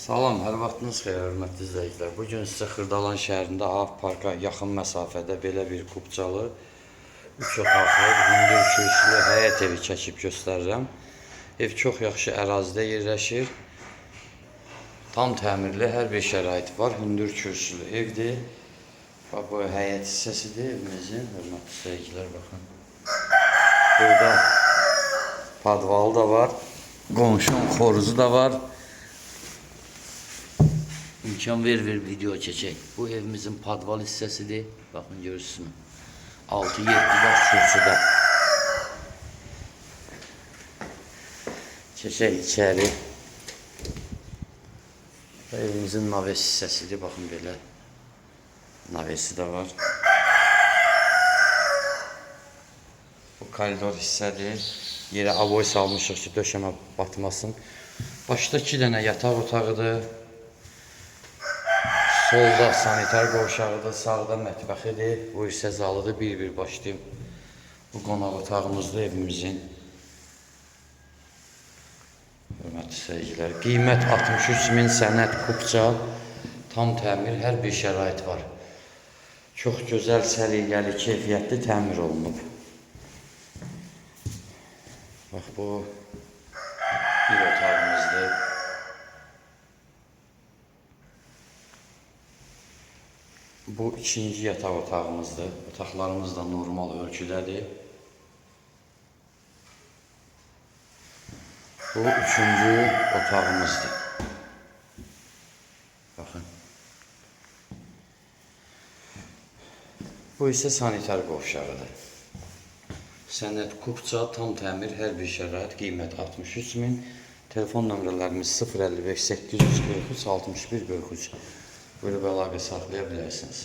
Salam, hər vaxtınız xeyir, hörmətli izləyicilər. Bugün sizə Xırdalan şəhərində Ağ Parka yaxın məsafədə belə bir kubcalı, 3 otaqlı, hündür kürsülü həyət evi çəkib göstərirəm. Ev çox yaxşı ərazidə yerləşir. Tam təmirli, hər bir şəraiti var. Hündür kürsülü evdir. Bu həyət hissəsidir evimizin. Hörmətli izləyicilər, baxın. Burada padvalı da var. Qonşunun xoruzu da var. İmkan ver video çəkək. Bu evimizin padval hissəsidir. Baxın, görürsünüz. 6-7 baş kürsüdə. Çəkək içəri. Evimizin naves hissəsidir. Baxın, belə navesi də var. Bu koridor hissədir. Yerə avoy salmışıq ki, döşəmə batmasın. Başda 2 dənə yataq otağıdır. Solda sanitar qovşağıdır, sağda mətbəxidir. Bu isə zalıdır, bir-bir başlayayım. Bu qonaq otağımızdır evimizin. Hörmətli izləyicilər, qiymət 63.000, sənət kubca, tam təmir, hər bir şərait var. Çox gözəl, səliqəli, keyfiyyətli təmir olunub. Bax, bu bir otağımızdır. Bu ikinci yataq otağımızdır. Otaqlarımız da normal ölçüdədir. Bu üçüncü otağımızdır. Baxın. Bu isə sanitar qovşağıdır. Sənət kubca, tam təmir, hər bir şərait, qiymət 63.000. Telefon nömrələrimiz 055 843 61 43. Buyurub əlaqə saxlaya bilərsiniz.